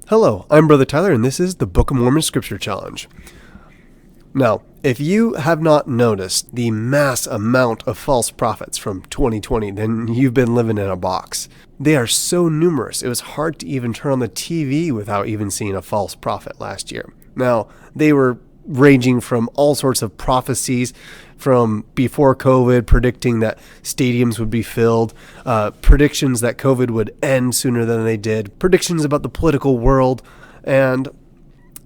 Hello, I'm Brother Tyler, and this is the Book of Mormon Scripture Challenge. Now, if you have not noticed the mass amount of false prophets from 2020, then you've been living in a box. They are so numerous, it was hard to even turn on the TV without even seeing a false prophet last year. Now, they were ranging from all sorts of prophecies from before COVID, predicting that stadiums would be filled, predictions that COVID would end sooner than they did, predictions about the political world, and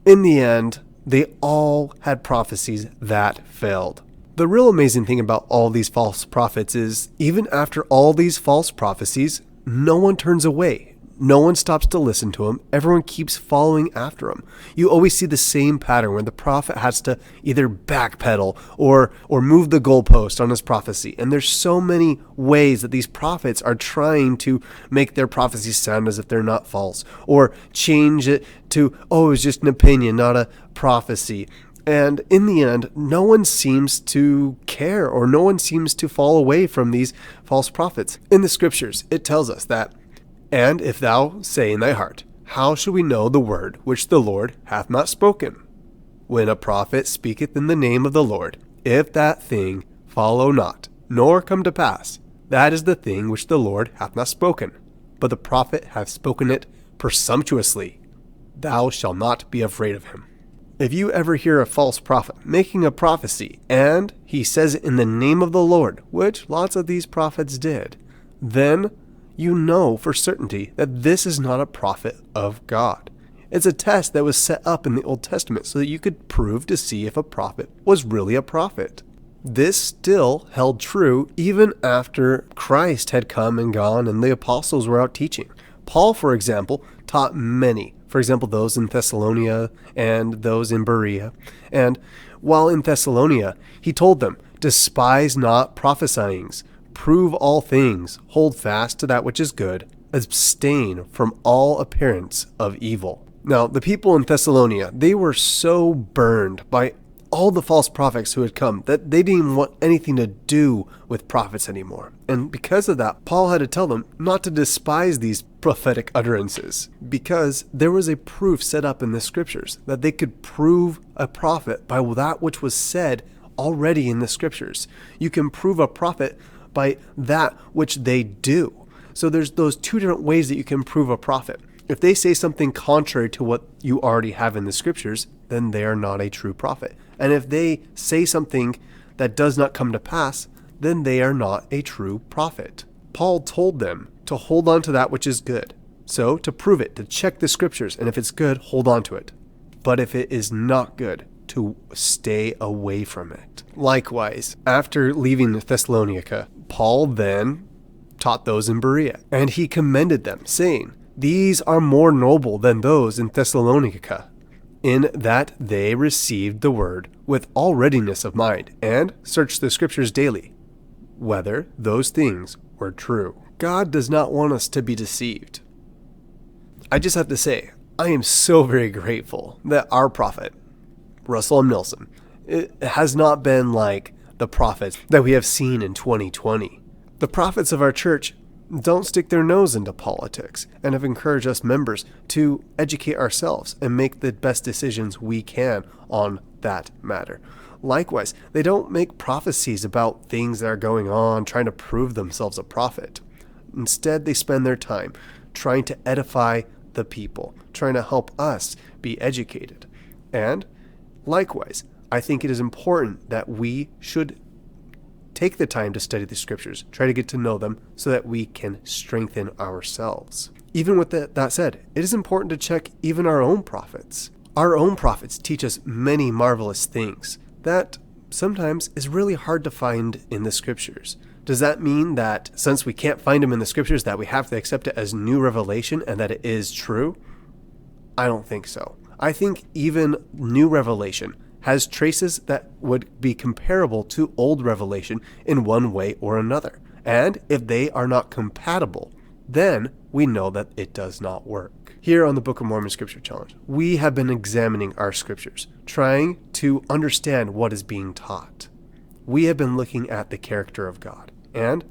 in the end, they all had prophecies that failed. The real amazing thing about all these false prophets is, even after all these false prophecies, no one turns away. No one stops to listen to him. Everyone keeps following after him. You always see the same pattern where the prophet has to either backpedal or move the goalpost on his prophecy. And there's so many ways that these prophets are trying to make their prophecies sound as if they're not false, or change it to, oh, it's just an opinion, not a prophecy. And in the end, no one seems to care, or no one seems to fall away from these false prophets. In the scriptures, it tells us that, "And if thou say in thy heart, how shall we know the word which the Lord hath not spoken? When a prophet speaketh in the name of the Lord, if that thing follow not, nor come to pass, that is the thing which the Lord hath not spoken. But the prophet hath spoken it presumptuously. Thou shalt not be afraid of him." If you ever hear a false prophet making a prophecy, and he says it in the name of the Lord, which lots of these prophets did, then you know for certainty that this is not a prophet of God. It's a test that was set up in the Old Testament so that you could prove to see if a prophet was really a prophet. This still held true even after Christ had come and gone and the apostles were out teaching. Paul, for example, taught many. For example, those in Thessalonica and those in Berea. And while in Thessalonica, he told them, "Despise not prophesyings. Prove all things, hold fast to that which is good, abstain from all appearance of evil." Now, the people in Thessalonica, they were so burned by all the false prophets who had come that they didn't even want anything to do with prophets anymore. And because of that, Paul had to tell them not to despise these prophetic utterances, because there was a proof set up in the scriptures that they could prove a prophet by that which was said already in the scriptures. You can prove a prophet by that which they do. So there's those two different ways that you can prove a prophet. If they say something contrary to what you already have in the scriptures, then they are not a true prophet. And if they say something that does not come to pass, then they are not a true prophet. Paul told them to hold on to that which is good. So to prove it, to check the scriptures, and if it's good, hold on to it. But if it is not good, to stay away from it. Likewise, after leaving Thessalonica, Paul then taught those in Berea, and he commended them, saying, "These are more noble than those in Thessalonica, in that they received the word with all readiness of mind, and searched the scriptures daily, whether those things were true." God does not want us to be deceived. I just have to say, I am so very grateful that our prophet, Russell M. Nelson, it has not been like the prophets that we have seen in 2020. The prophets of our church don't stick their nose into politics and have encouraged us members to educate ourselves and make the best decisions we can on that matter. Likewise, they don't make prophecies about things that are going on, trying to prove themselves a prophet. Instead, they spend their time trying to edify the people, trying to help us be educated. And likewise, I think it is important that we should take the time to study the scriptures, try to get to know them so that we can strengthen ourselves. Even with that said, it is important to check even our own prophets. Our own prophets teach us many marvelous things that sometimes is really hard to find in the scriptures. Does that mean that since we can't find them in the scriptures that we have to accept it as new revelation and that it is true? I don't think so. I think even new revelation has traces that would be comparable to old revelation in one way or another. And if they are not compatible, then we know that it does not work. Here on the Book of Mormon Scripture Challenge, we have been examining our scriptures, trying to understand what is being taught. We have been looking at the character of God. And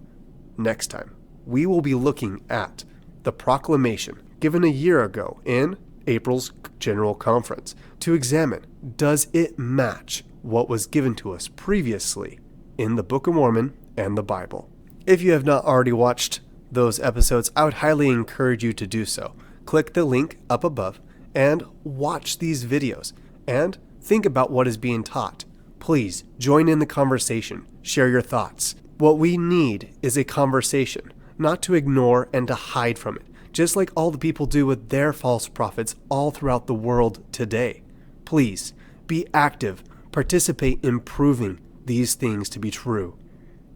next time, we will be looking at the proclamation given a year ago in April's General Conference to examine, does it match what was given to us previously in the Book of Mormon and the Bible? If you have not already watched those episodes, I would highly encourage you to do so. Click the link up above and watch these videos and think about what is being taught. Please join in the conversation. Share your thoughts. What we need is a conversation, not to ignore and to hide from it, just like all the people do with their false prophets all throughout the world today. Please be active. Participate in proving these things to be true.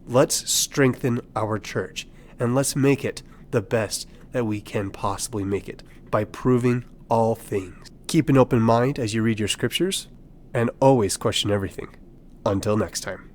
Let's strengthen our church and let's make it the best that we can possibly make it by proving all things. Keep an open mind as you read your scriptures and always question everything. Until next time.